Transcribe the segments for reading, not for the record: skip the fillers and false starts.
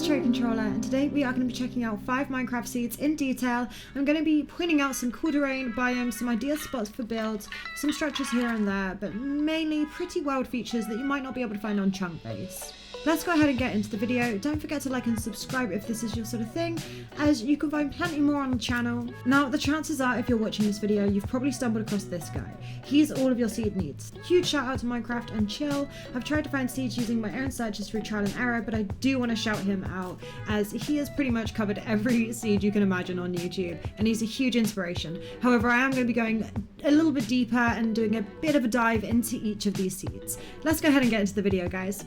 Cherry Controller, and today we are going to be checking out 5 Minecraft seeds in detail. I'm going to be pointing out some cool terrain, biomes, some ideal spots for builds, some structures here and there, but mainly pretty wild features that you might not be able to find on Chunk Base. Let's go ahead and get into the video. Don't forget to like and subscribe if this is your sort of thing, as you can find plenty more on the channel. Now, the chances are if you're watching this video, you've probably stumbled across this guy. He's all of your seed needs. Huge shout out to Minecraft and Chill. I've tried to find seeds using my own searches through trial and error, but I do want to shout him out, as he has pretty much covered every seed you can imagine on YouTube, and he's a huge inspiration. However, I am going to be going a little bit deeper and doing a bit of a dive into each of these seeds. Let's go ahead and get into the video, guys.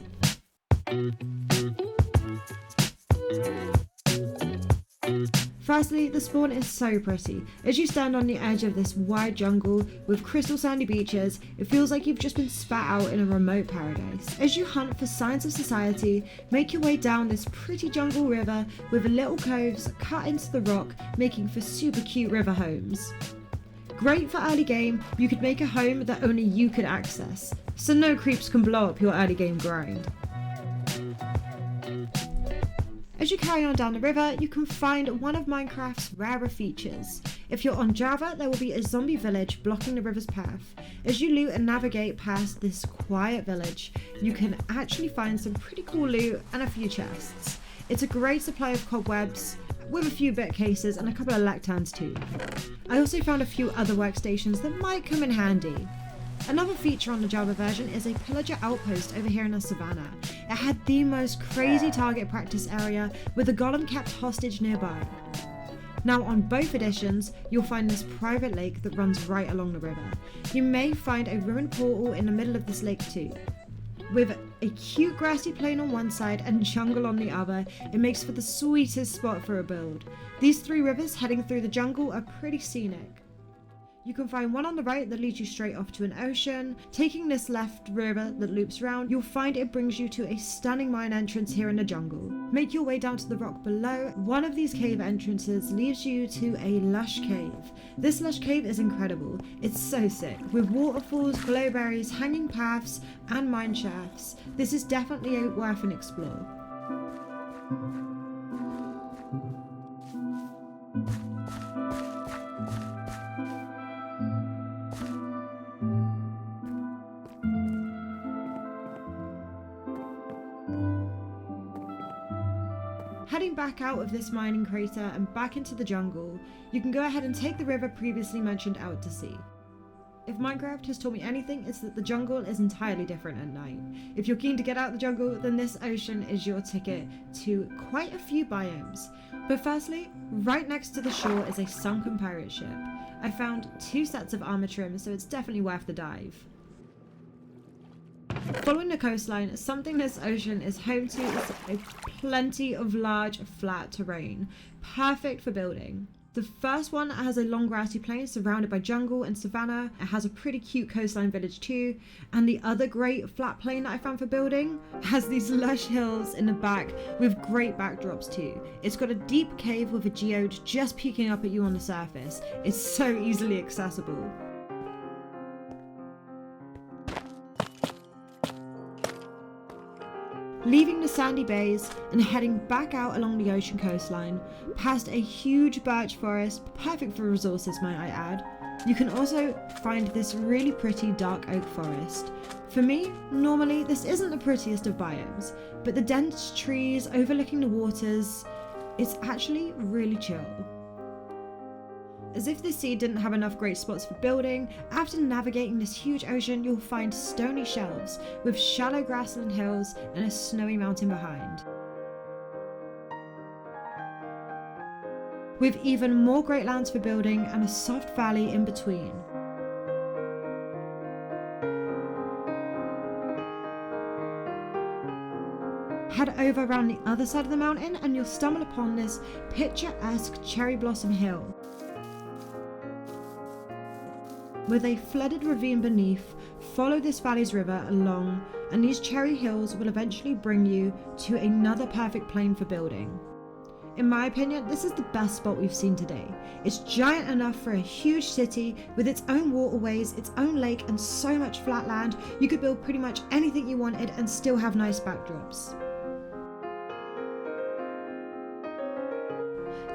Firstly, the spawn is so pretty. As you stand on the edge of this wide jungle with crystal sandy beaches, it feels like you've just been spat out in a remote paradise. As you hunt for signs of society, make your way down this pretty jungle river with little coves cut into the rock, making for super cute river homes. Great for early game, you could make a home that only you could access, so no creeps can blow up your early game grind. As you carry on down the river, you can find one of Minecraft's rarer features. If you're on Java, there will be a zombie village blocking the river's path. As you loot and navigate past this quiet village, you can actually find some pretty cool loot and a few chests. It's a great supply of cobwebs, with a few bit cases and a couple of lecterns too. I also found a few other workstations that might come in handy. Another feature on the Java version is a pillager outpost over here in the savannah. It had the most crazy target practice area with a golem kept hostage nearby. Now on both editions, you'll find this private lake that runs right along the river. You may find a ruined portal in the middle of this lake too. With a cute grassy plain on one side and jungle on the other, it makes for the sweetest spot for a build. These 3 rivers heading through the jungle are pretty scenic. You can find one on the right that leads you straight off to an ocean. Taking this left river that loops round, you'll find it brings you to a stunning mine entrance here in the jungle. Make your way down to the rock below. One of these cave entrances leads you to a lush cave. This lush cave is incredible. It's so sick. With waterfalls, glowberries, hanging paths, and mine shafts, this is definitely worth an explore. Heading back out of this mining crater and back into the jungle, you can go ahead and take the river previously mentioned out to sea. If Minecraft has taught me anything, it's that the jungle is entirely different at night. If you're keen to get out of the jungle, then this ocean is your ticket to quite a few biomes. But firstly, right next to the shore is a sunken pirate ship. I found 2 sets of armor trim, so it's definitely worth the dive. Following the coastline, something this ocean is home to is plenty of large, flat terrain, perfect for building. The first one has a long grassy plain surrounded by jungle and savanna. It has a pretty cute coastline village too, and the other great flat plain that I found for building has these lush hills in the back with great backdrops too. It's got a deep cave with a geode just peeking up at you on the surface. It's so easily accessible. Leaving the sandy bays and heading back out along the ocean coastline, past a huge birch forest, perfect for resources might I add. You can also find this really pretty dark oak forest. For me, normally this isn't the prettiest of biomes, but the dense trees overlooking the waters, it's actually really chill. As if this seed didn't have enough great spots for building, after navigating this huge ocean, you'll find stony shelves with shallow grassland hills and a snowy mountain behind. With even more great lands for building and a soft valley in between. Head over around the other side of the mountain and you'll stumble upon this picturesque cherry blossom hill. With a flooded ravine beneath, follow this valley's river along, and these cherry hills will eventually bring you to another perfect plain for building. In my opinion, this is the best spot we've seen today. It's giant enough for a huge city with its own waterways, its own lake, and so much flat land. You could build pretty much anything you wanted and still have nice backdrops.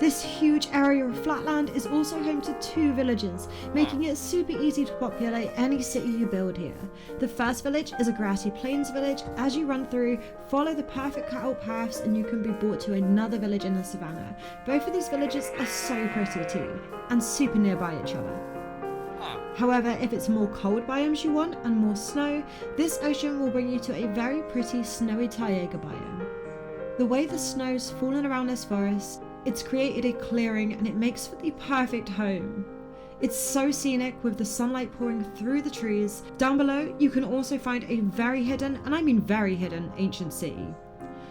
This huge area of flatland is also home to 2 villages, making it super easy to populate any city you build here. The first village is a grassy plains village. As you run through, follow the perfect cut out paths and you can be brought to another village in the savannah. Both of these villages are so pretty too, and super nearby each other. However, if it's more cold biomes you want and more snow, this ocean will bring you to a very pretty snowy taiga biome. The way the snow's fallen around this forest, it's created a clearing and it makes for the perfect home. It's so scenic with the sunlight pouring through the trees. Down below, you can also find a very hidden, and I mean very hidden, ancient city.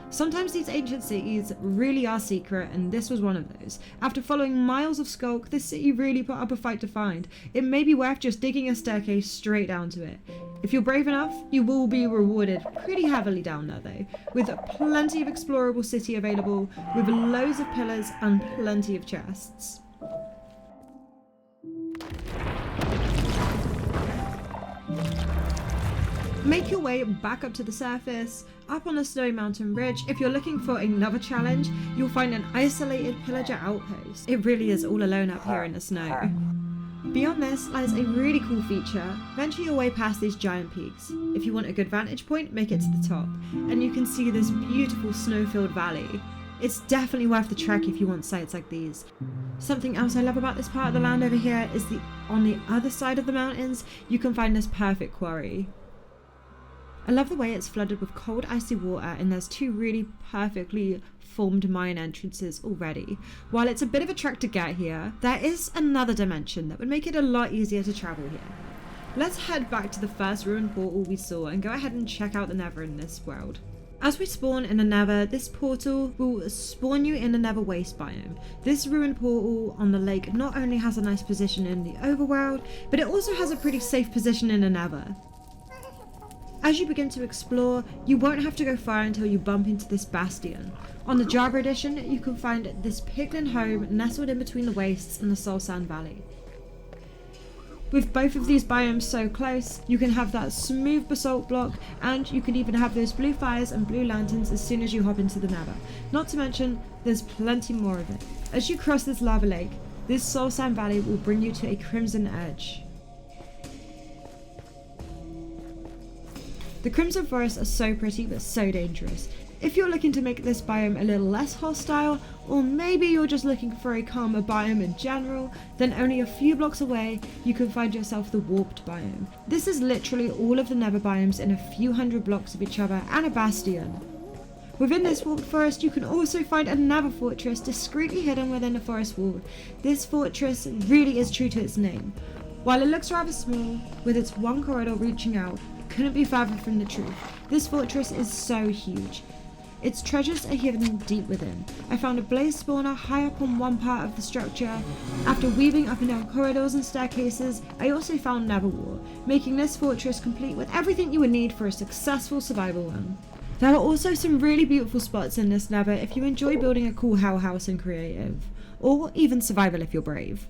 Sometimes these ancient cities really are secret, and this was one of those. After following miles of skulk, this city really put up a fight to find. It may be worth just digging a staircase straight down to it. If you're brave enough, you will be rewarded pretty heavily down there though, with plenty of explorable city available, with loads of pillars and plenty of chests. Make your way back up to the surface, up on a snowy mountain ridge. If you're looking for another challenge, you'll find an isolated pillager outpost. It really is all alone up here in the snow. Beyond this lies a really cool feature. Venture your way past these giant peaks. If you want a good vantage point, make it to the top, and you can see this beautiful snow-filled valley. It's definitely worth the trek if you want sights like these. Something else I love about this part of the land over here is on the other side of the mountains, you can find this perfect quarry. I love the way it's flooded with cold icy water, and there's 2 really perfectly formed mine entrances already. While it's a bit of a trek to get here, there is another dimension that would make it a lot easier to travel here. Let's head back to the first ruined portal we saw and go ahead and check out the Nether in this world. As we spawn in the Nether, this portal will spawn you in the Nether Waste biome. This ruined portal on the lake not only has a nice position in the overworld, but it also has a pretty safe position in the Nether. As you begin to explore, you won't have to go far until you bump into this bastion. On the Java edition, you can find this piglin home nestled in between the wastes and the Soul Sand Valley. With both of these biomes so close, you can have that smooth basalt block, and you can even have those blue fires and blue lanterns as soon as you hop into the Nether. Not to mention, there's plenty more of it. As you cross this lava lake, this Soul Sand Valley will bring you to a crimson edge. The Crimson Forests are so pretty but so dangerous. If you're looking to make this biome a little less hostile, or maybe you're just looking for a calmer biome in general, then only a few blocks away you can find yourself the Warped biome. This is literally all of the Nether biomes in a few hundred blocks of each other and a bastion. Within this Warped forest you can also find a Nether fortress discreetly hidden within the forest wall. This fortress really is true to its name. While it looks rather small, with its one corridor reaching out, couldn't be further from the truth. This fortress is so huge. Its treasures are hidden deep within. I found a blaze spawner high up on one part of the structure. After weaving up and down corridors and staircases, I also found Nether wall, making this fortress complete with everything you would need for a successful survival run. There are also some really beautiful spots in this Nether if you enjoy building a cool hell house in creative, or even survival if you're brave.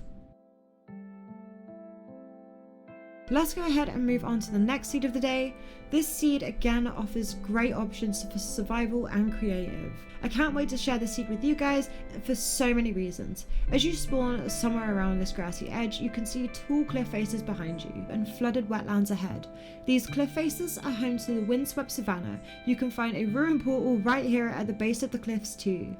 Let's go ahead and move on to the next seed of the day. This seed again offers great options for survival and creative. I can't wait to share this seed with you guys for so many reasons. As you spawn somewhere around this grassy edge, you can see tall cliff faces behind you and flooded wetlands ahead. These cliff faces are home to the windswept savanna. You can find a ruined portal right here at the base of the cliffs too.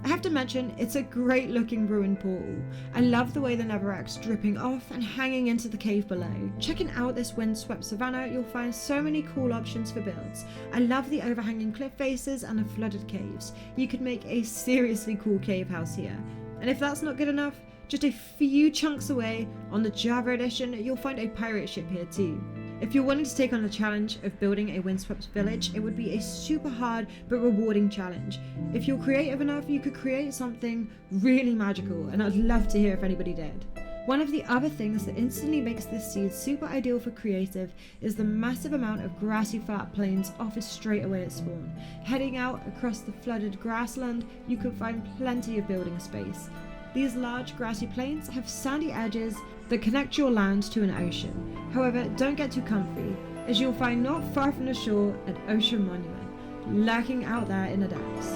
I have to mention, it's a great looking ruined portal. I love the way the netherrack's dripping off and hanging into the cave below. Checking out this windswept savanna, you'll find so many cool options for builds. I love the overhanging cliff faces and the flooded caves. You could make a seriously cool cave house here. And if that's not good enough, just a few chunks away on the Java edition, you'll find a pirate ship here too. If you're wanting to take on the challenge of building a windswept village, it would be a super hard but rewarding challenge. If you're creative enough, you could create something really magical, and I'd love to hear if anybody did. One of the other things that instantly makes this seed super ideal for creative is the massive amount of grassy flat plains offered straight away at spawn. Heading out across the flooded grassland, you can find plenty of building space. These large grassy plains have sandy edges that connect your land to an ocean. However, don't get too comfy, as you'll find not far from the shore an ocean monument, lurking out there in the depths.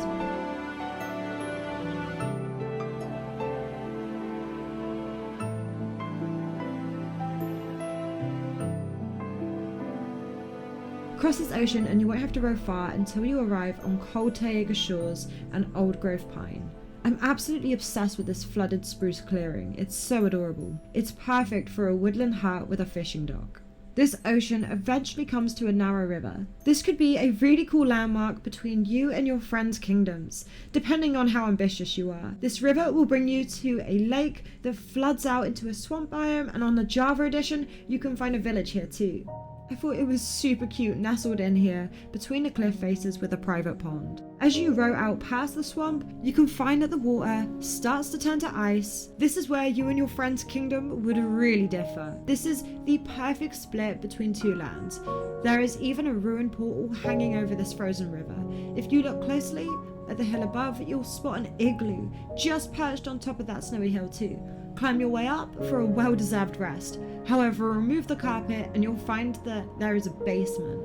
Cross this ocean and you won't have to row far until you arrive on cold Tioga shores and old growth pine. I'm absolutely obsessed with this flooded spruce clearing. It's so adorable. It's perfect for a woodland hut with a fishing dock. This ocean eventually comes to a narrow river. This could be a really cool landmark between you and your friends' kingdoms, depending on how ambitious you are. This river will bring you to a lake that floods out into a swamp biome, and on the Java edition, you can find a village here too. I thought it was super cute nestled in here between the cliff faces with a private pond. As you row out past the swamp, you can find that the water starts to turn to ice. This is where you and your friend's kingdom would really differ. This is the perfect split between two lands. There is even a ruined portal hanging over this frozen river. If you look closely at the hill above, you'll spot an igloo just perched on top of that snowy hill too. Climb your way up for a well-deserved rest. However, remove the carpet and you'll find that there is a basement.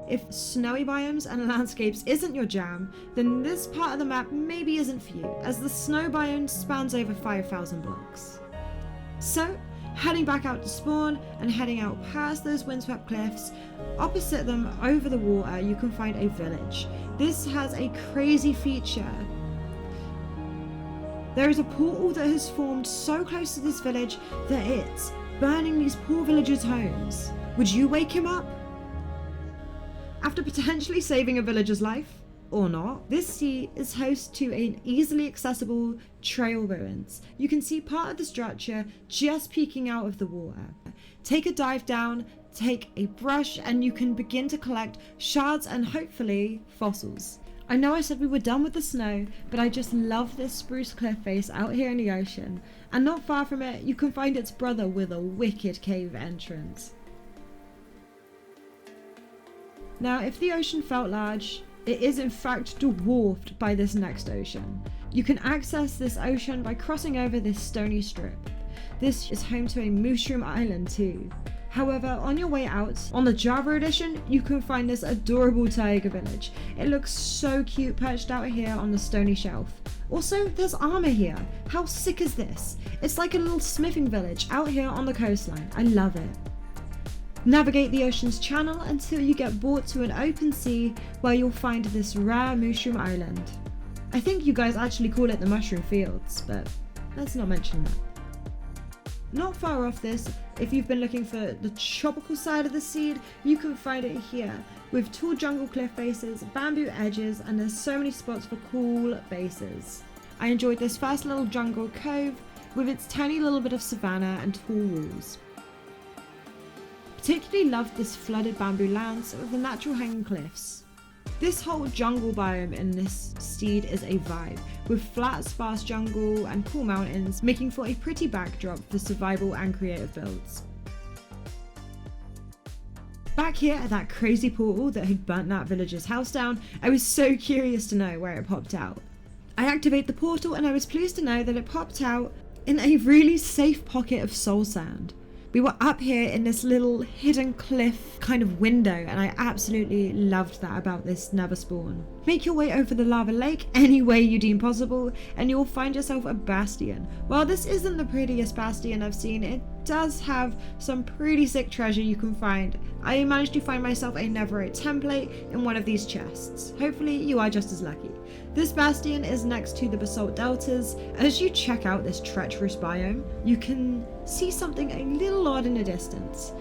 If snowy biomes and landscapes isn't your jam, then this part of the map maybe isn't for you, as the snow biome spans over 5,000 blocks. So, heading back out to spawn and heading out past those windswept cliffs, opposite them over the water you can find a village. This has a crazy feature. There is a portal that has formed so close to this village that it's burning these poor villagers' homes. Would you wake him up? After potentially saving a villager's life, or not, this sea is host to an easily accessible trail ruins. You can see part of the structure just peeking out of the water. Take a dive down, take a brush, and you can begin to collect shards and hopefully fossils. I know I said we were done with the snow, but I just love this spruce cliff face out here in the ocean. And not far from it, you can find its brother with a wicked cave entrance. Now, if the ocean felt large, it is in fact dwarfed by this next ocean. You can access this ocean by crossing over this stony strip. This is home to a mushroom island too. However, on your way out, on the Java edition, you can find this adorable Tioga village. It looks so cute perched out here on the stony shelf. Also, there's armor here. How sick is this? It's like a little smithing village out here on the coastline. I love it. Navigate the ocean's channel until you get brought to an open sea where you'll find this rare mushroom island. I think you guys actually call it the mushroom fields, but let's not mention that. Not far off this, if you've been looking for the tropical side of the seed, you can find it here, with tall jungle cliff faces, bamboo edges, and there's so many spots for cool bases. I enjoyed this first little jungle cove, with its tiny little bit of savanna and tall walls. Particularly loved this flooded bamboo lands with the natural hanging cliffs. This whole jungle biome in this seed is a vibe, with flat, sparse jungle and cool mountains, making for a pretty backdrop for survival and creative builds. Back here at that crazy portal that had burnt that villager's house down, I was so curious to know where it popped out. I activate the portal and I was pleased to know that it popped out in a really safe pocket of soul sand. We were up here in this little hidden cliff kind of window, and I absolutely loved that about this never spawn. Make your way over the lava lake any way you deem possible and you'll find yourself a bastion. While this isn't the prettiest bastion I've seen, it does have some pretty sick treasure you can find. I managed to find myself a netherite template in one of these chests. Hopefully you are just as lucky. This bastion is next to the basalt deltas. As you check out this treacherous biome, you can see something a little odd in the distance.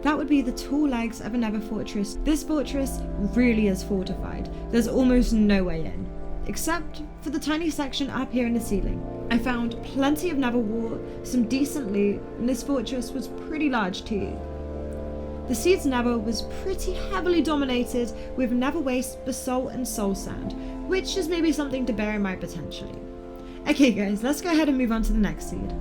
That would be the tall legs of a nether fortress. This fortress really is fortified. There's almost no way in, except for the tiny section up here in the ceiling. I found plenty of nether wart, some decent loot, and this fortress was pretty large too. The seed's nether was pretty heavily dominated with nether waste, basalt and soul sand, which is maybe something to bear in mind potentially. Okay guys, let's go ahead and move on to the next seed.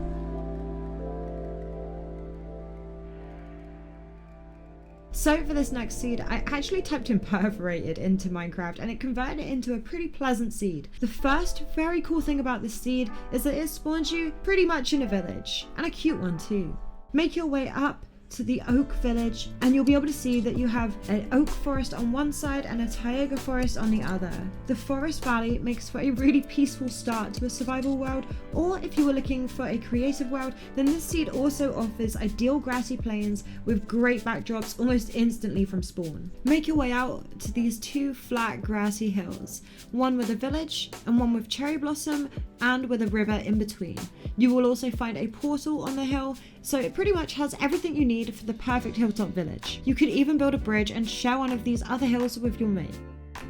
So for this next seed, I actually typed in perforated into Minecraft and it converted it into a pretty pleasant seed. The first very cool thing about this seed is that it spawns you pretty much in a village, and a cute one too. Make your way up to the oak village, and you'll be able to see that you have an oak forest on one side and a taiga forest on the other. The forest valley makes for a really peaceful start to a survival world, or if you were looking for a creative world, then this seed also offers ideal grassy plains with great backdrops almost instantly from spawn. Make your way out to these two flat grassy hills, one with a village and one with cherry blossom and with a river in between. You will also find a portal on the hill, so it pretty much has everything you need for the perfect hilltop village. You could even build a bridge and share one of these other hills with your mate.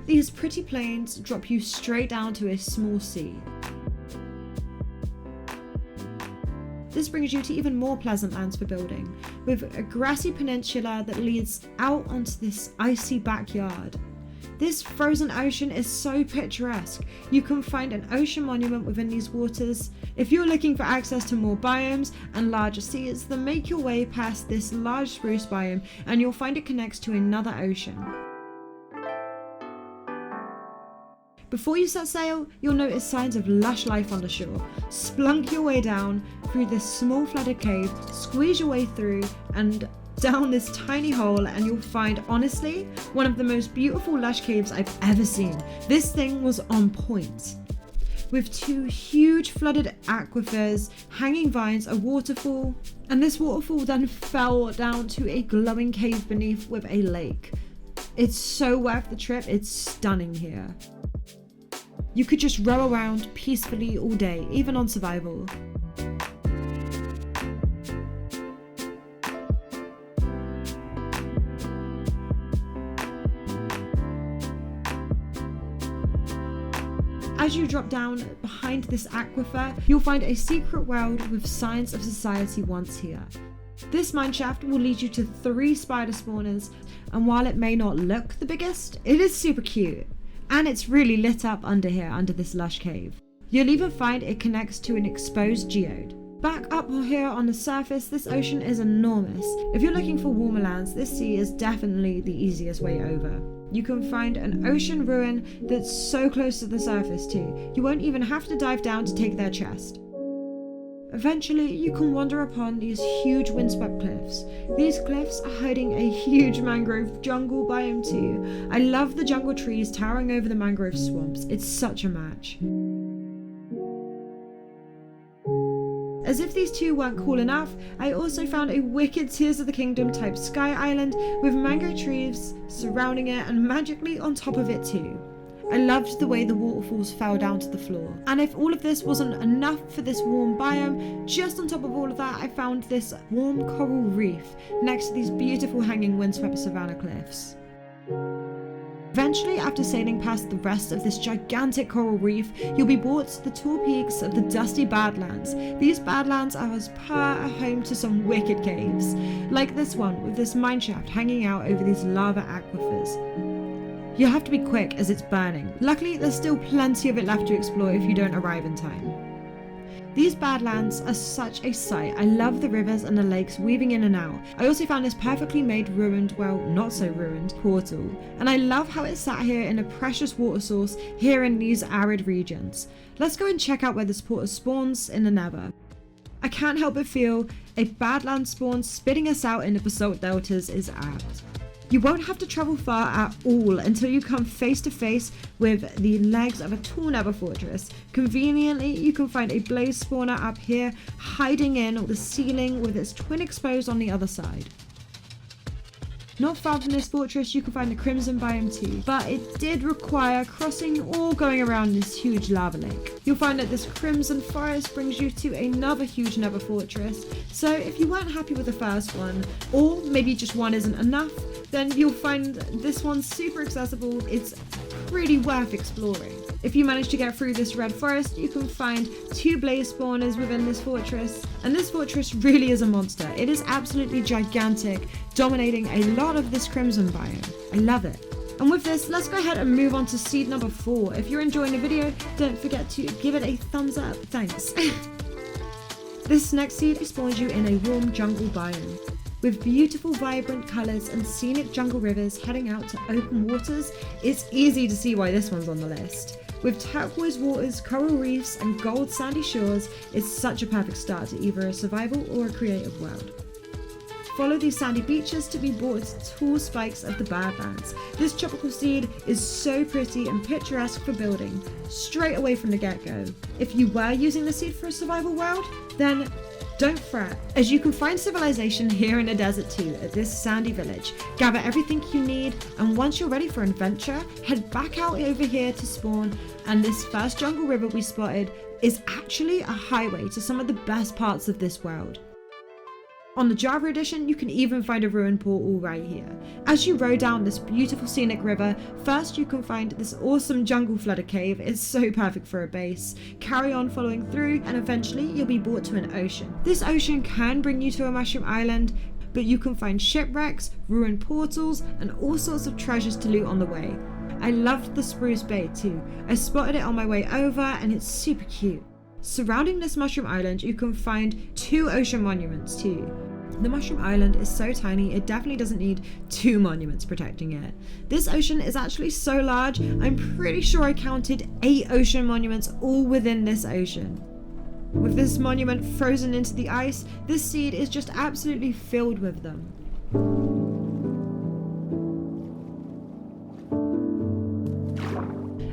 These pretty plains drop you straight down to a small sea. This brings you to even more pleasant lands for building, with a grassy peninsula that leads out onto this icy backyard. This frozen ocean is so picturesque. You can find an ocean monument within these waters. If you're looking for access to more biomes and larger seas, then make your way past this large spruce biome and you'll find it connects to another ocean. Before you set sail, you'll notice signs of lush life on the shore. Splunk your way down through this small flooded cave, squeeze your way through and down this tiny hole, and you'll find, honestly, one of the most beautiful lush caves I've ever seen. This thing was on point. With two huge flooded aquifers, hanging vines, a waterfall, and this waterfall then fell down to a glowing cave beneath with a lake. It's so worth the trip, it's stunning here. You could just row around peacefully all day, even on survival. As you drop down behind this aquifer, you'll find a secret world with signs of society once here. This mineshaft will lead you to 3 spider spawners, and while it may not look the biggest, it is super cute. And it's really lit up under here, under this lush cave. You'll even find it connects to an exposed geode. Back up here on the surface, this ocean is enormous. If you're looking for warmer lands, this sea is definitely the easiest way over. You can find an ocean ruin that's so close to the surface too. You won't even have to dive down to take their chest. Eventually, you can wander upon these huge windswept cliffs. These cliffs are hiding a huge mangrove jungle biome too. I love the jungle trees towering over the mangrove swamps. It's such a match. As if these two weren't cool enough, I also found a wicked Tears of the Kingdom type sky island with mango trees surrounding it and magically on top of it too. I loved the way the waterfalls fell down to the floor. And if all of this wasn't enough for this warm biome, just on top of all of that, I found this warm coral reef next to these beautiful hanging windswept savanna cliffs. Eventually, after sailing past the rest of this gigantic coral reef, you'll be brought to the tall peaks of the dusty Badlands. These Badlands are as per a home to some wicked caves, like this one with this mineshaft hanging out over these lava aquifers. You'll have to be quick as it's burning. Luckily, there's still plenty of it left to explore if you don't arrive in time. These Badlands are such a sight. I love the rivers and the lakes weaving in and out. I also found this perfectly made ruined, well, not so ruined, portal. And I love how it sat here in a precious water source here in these arid regions. Let's go and check out where this portal spawns in the Nether. I can't help but feel a Badland spawn spitting us out in the basalt deltas is apt. You won't have to travel far at all until you come face to face with the legs of a tall nether fortress. Conveniently, you can find a blaze spawner up here, hiding in the ceiling with its twin exposed on the other side. Not far from this fortress, you can find the Crimson biome too, but it did require crossing or going around this huge lava lake. You'll find that this Crimson forest brings you to another huge nether fortress, so if you weren't happy with the first one, or maybe just one isn't enough, then you'll find this one super accessible. It's pretty worth exploring. If you manage to get through this red forest, you can find 2 blaze spawners within this fortress, and this fortress really is a monster. It is absolutely gigantic, dominating a lot of this Crimson biome. I love it. And with this, let's go ahead and move on to seed number 4. If you're enjoying the video, don't forget to give it a thumbs up. Thanks. This next seed spawns you in a warm jungle biome. With beautiful vibrant colours and scenic jungle rivers heading out to open waters, it's easy to see why this one's on the list. With turquoise waters, coral reefs and gold sandy shores, it's such a perfect start to either a survival or a creative world. follow these sandy beaches to be brought to tall spikes of the Badlands. This tropical seed is so pretty and picturesque for building, straight away from the get-go. If you were using the seed for a survival world, then don't fret, as you can find civilization here in the desert too at this sandy village. Gather everything you need, and once you're ready for an adventure, head back out over here to spawn, and this first jungle river we spotted is actually a highway to some of the best parts of this world. On the Java edition, you can even find a ruined portal right here. As you row down this beautiful scenic river, first you can find this awesome jungle flooded cave. It's so perfect for a base. Carry on following through, and eventually you'll be brought to an ocean. This ocean can bring you to a mushroom island, but you can find shipwrecks, ruined portals, and all sorts of treasures to loot on the way. I loved the spruce bay too. I spotted it on my way over, and it's super cute. Surrounding this mushroom island, you can find 2 ocean monuments too. The mushroom island is so tiny, it definitely doesn't need 2 monuments protecting it. This ocean is actually so large, I'm pretty sure I counted 8 ocean monuments all within this ocean. With this monument frozen into the ice, this seed is just absolutely filled with them.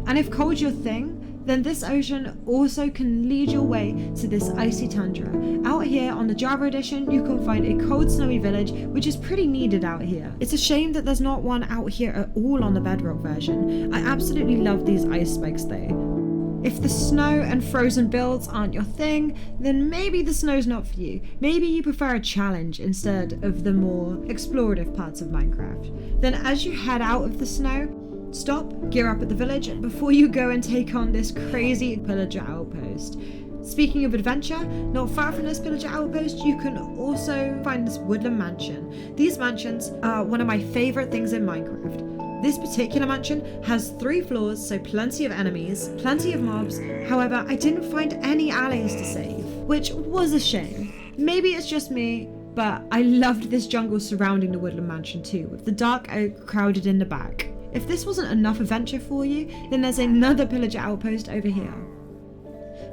And if cold's your thing, then this ocean also can lead your way to this icy tundra. Out here on the Java edition, you can find a cold snowy village, which is pretty needed out here. It's a shame that there's not one out here at all on the Bedrock version. I absolutely love these ice spikes though. If the snow and frozen builds aren't your thing, then maybe the snow's not for you. Maybe you prefer a challenge instead of the more explorative parts of Minecraft. Then as you head out of the snow, stop, gear up at the village before you go and take on this crazy pillager outpost. Speaking of adventure, not far from this pillager outpost, you can also find this woodland mansion. These mansions are one of my favorite things in Minecraft. This particular mansion has 3 floors, so plenty of enemies, plenty of mobs. However, I didn't find any allies to save, which was a shame. Maybe it's just me, but I loved this jungle surrounding the woodland mansion too, with the dark oak crowded in the back. If this wasn't enough adventure for you, then there's another pillager outpost over here.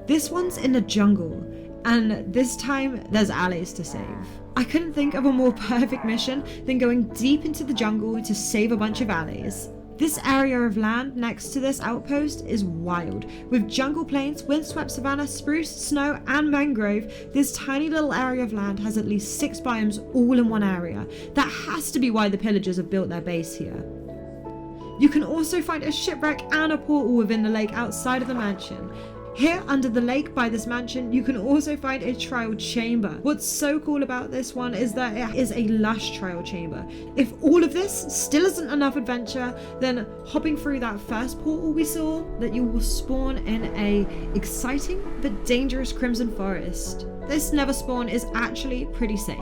This one's in the jungle, and this time there's allies to save. I couldn't think of a more perfect mission than going deep into the jungle to save a bunch of allies. This area of land next to this outpost is wild. With jungle plains, windswept savanna, spruce, snow, and mangrove, this tiny little area of land has at least 6 biomes all in one area. That has to be why the pillagers have built their base here. You can also find a shipwreck and a portal within the lake outside of the mansion. Here under the lake by this mansion, you can also find a trial chamber. What's so cool about this one is that it is a lush trial chamber. If all of this still isn't enough adventure, then hopping through that first portal we saw, that you will spawn in a exciting but dangerous crimson forest. This never spawn is actually pretty safe.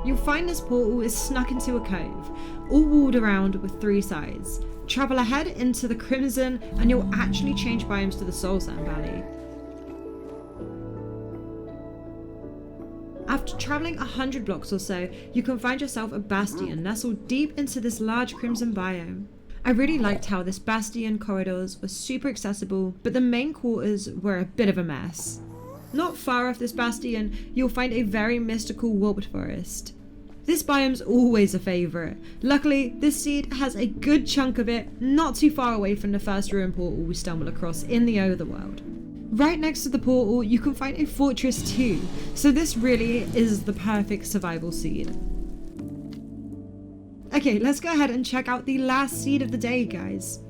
You'll find this portal is snuck into a cove, all walled around with 3 sides. Travel ahead into the Crimson and you'll actually change biomes to the Soul Sand Valley. After travelling 100 blocks or so, you can find yourself a bastion nestled deep into this large Crimson biome. I really liked how this bastion corridors were super accessible, but the main quarters were a bit of a mess. Not far off this bastion, you'll find a very mystical warped forest. This biome's always a favourite. Luckily, this seed has a good chunk of it not too far away from the first ruined portal we stumbled across in the Otherworld. Right next to the portal, you can find a fortress too, so this really is the perfect survival seed. Okay, let's go ahead and check out the last seed of the day, guys.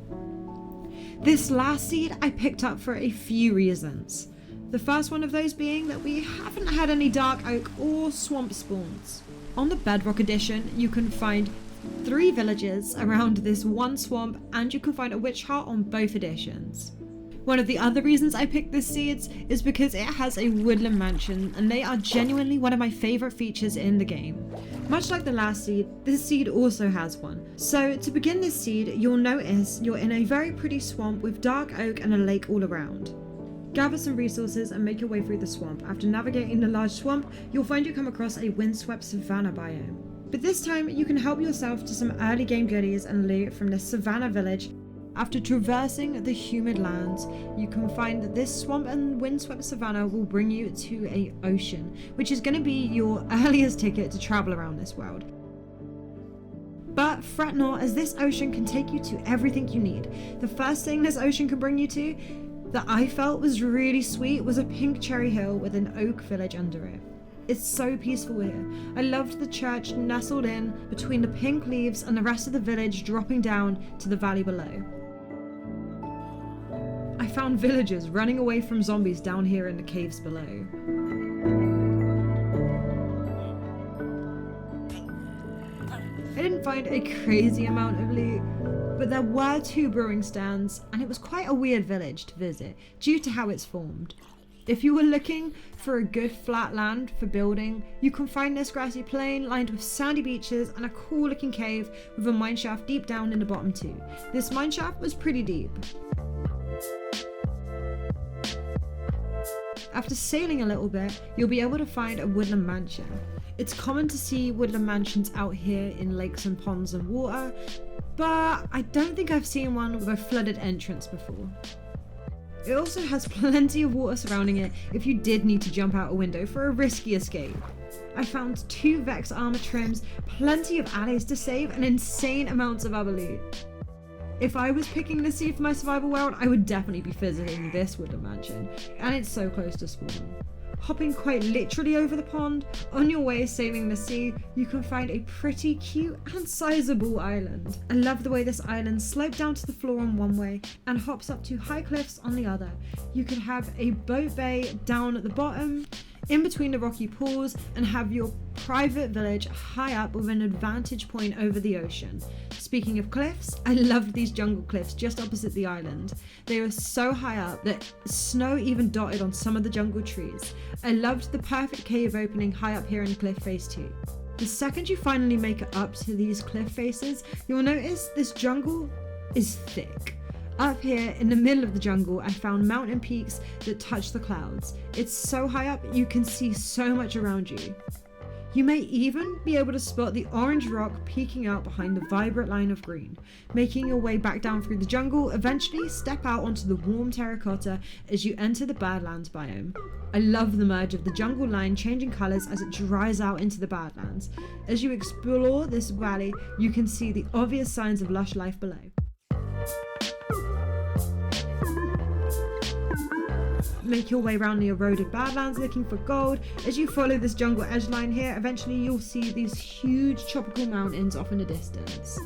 This last seed I picked up for a few reasons. The first one of those being that we haven't had any dark oak or swamp spawns. On the Bedrock edition, you can find 3 villages around this one swamp, and you can find a witch hut on both editions. One of the other reasons I picked this seeds is because it has a woodland mansion, and they are genuinely one of my favourite features in the game. Much like the last seed, this seed also has one. So to begin this seed, you'll notice you're in a very pretty swamp with dark oak and a lake all around. Gather some resources and make your way through the swamp. After navigating the large swamp, you'll find you come across a windswept savanna biome. But this time, you can help yourself to some early game goodies and loot from this savanna village. After traversing the humid lands, you can find that this swamp and windswept savanna will bring you to an ocean, which is going to be your earliest ticket to travel around this world. But fret not, as this ocean can take you to everything you need. The first thing this ocean can bring you to, that I felt was really sweet, was a pink cherry hill with an oak village under it. It's so peaceful here. I loved the church nestled in between the pink leaves and the rest of the village dropping down to the valley below. I found villagers running away from zombies down here in the caves below. I didn't find a crazy amount of loot, but there were 2 brewing stands, and it was quite a weird village to visit due to how it's formed. If you were looking for a good flat land for building, you can find this grassy plain lined with sandy beaches and a cool looking cave with a mineshaft deep down in the bottom too. This mineshaft was pretty deep. After sailing a little bit, you'll be able to find a woodland mansion. It's common to see woodland mansions out here in lakes and ponds and water, but I don't think I've seen one with a flooded entrance before. It also has plenty of water surrounding it if you did need to jump out a window for a risky escape. I found 2 Vex armor trims, plenty of allies to save, and insane amounts of other loot. If I was picking the sea for my survival world, I would definitely be visiting this woodland mansion, and it's so close to spawn. Hopping quite literally over the pond, on your way sailing the sea, you can find a pretty cute and sizable island. I love the way this island slopes down to the floor on one way and hops up to high cliffs on the other. You could have a boat bay down at the bottom, in between the rocky pools, and have your private village high up with an advantage point over the ocean. Speaking of cliffs, I loved these jungle cliffs just opposite the island. They were so high up that snow even dotted on some of the jungle trees. I loved the perfect cave opening high up here in the cliff face too. The second you finally make it up to these cliff faces, you'll notice this jungle is thick. Up here in the middle of the jungle, I found mountain peaks that touch the clouds. It's so high up you can see so much around you. You may even be able to spot the orange rock peeking out behind the vibrant line of green. Making your way back down through the jungle, eventually step out onto the warm terracotta as you enter the Badlands biome. I love the merge of the jungle line changing colours as it dries out into the Badlands. As you explore this valley, you can see the obvious signs of lush life below. Make your way around the eroded Badlands looking for gold. As you follow this jungle edge line here, eventually you'll see these huge tropical mountains off in the distance.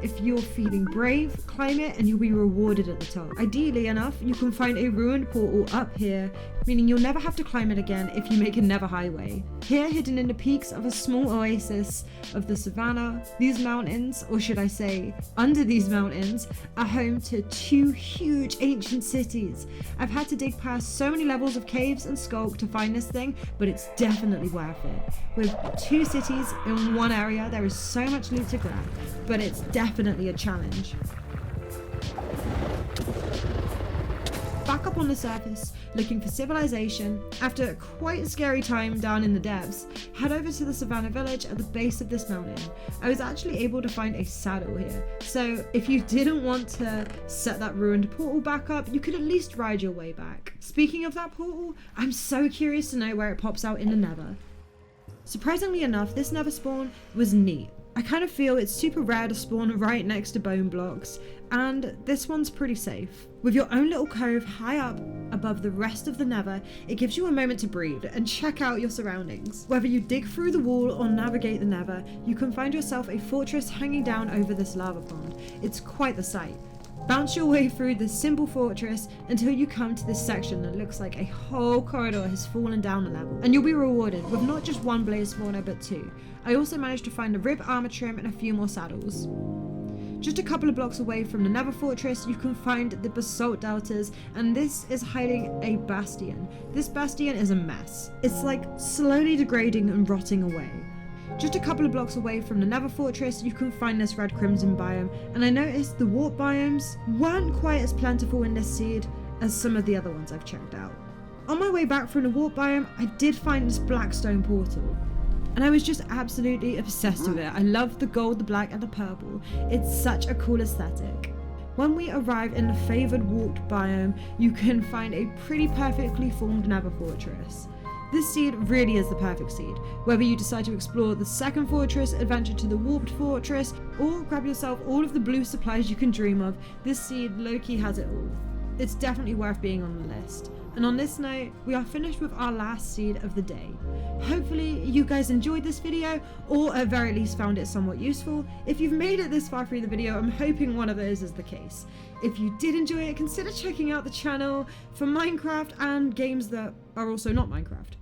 If you're feeling brave, climb it and you'll be rewarded at the top. Ideally enough, you can find a ruined portal up here, meaning you'll never have to climb it again if you make a never highway. Here, hidden in the peaks of a small oasis of the savannah, these mountains, or should I say, under these mountains, are home to 2 huge ancient cities. I've had to dig past so many levels of caves and skulk to find this thing, but it's definitely worth it. With 2 cities in one area, there is so much loot to grab, but it's definitely a challenge. Back up on the surface, looking for civilization, after quite a scary time down in the depths, head over to the Savannah village at the base of this mountain. I was actually able to find a saddle here, so if you didn't want to set that ruined portal back up, you could at least ride your way back. Speaking of that portal, I'm so curious to know where it pops out in the nether. Surprisingly enough, this nether spawn was neat. I kind of feel it's super rare to spawn right next to bone blocks, and this one's pretty safe. With your own little cove high up above the rest of the nether, it gives you a moment to breathe and check out your surroundings. Whether you dig through the wall or navigate the nether, you can find yourself a fortress hanging down over this lava pond. It's quite the sight. Bounce your way through this simple fortress until you come to this section that looks like a whole corridor has fallen down a level, and you'll be rewarded with not just 1 blaze spawner but 2. I also managed to find a rib armor trim and a few more saddles. Just a couple of blocks away from the nether fortress, you can find the basalt deltas, and this is hiding a bastion. This bastion is a mess. It's like slowly degrading and rotting away. Just a couple of blocks away from the nether fortress, you can find this red crimson biome, and I noticed the warp biomes weren't quite as plentiful in this seed as some of the other ones I've checked out. On my way back from the warp biome, I did find this black stone portal, and I was just absolutely obsessed with it. I love the gold, the black, and the purple. It's such a cool aesthetic. When we arrive in the favoured warped biome, you can find a pretty perfectly formed nether fortress. This seed really is the perfect seed. Whether you decide to explore the second fortress, adventure to the warped fortress, or grab yourself all of the blue supplies you can dream of, this seed low-key has it all. It's definitely worth being on the list. And on this note, we are finished with our last seed of the day. Hopefully you guys enjoyed this video, or at very least found it somewhat useful. If you've made it this far through the video, I'm hoping one of those is the case. If you did enjoy it, consider checking out the channel for Minecraft and games that are also not Minecraft.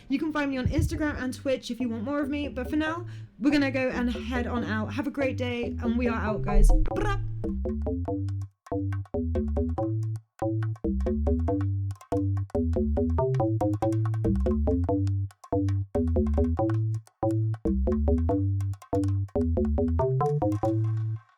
You can find me on Instagram and Twitch if you want more of me, but for now, we're gonna go and head on out. Have a great day, and we are out, guys.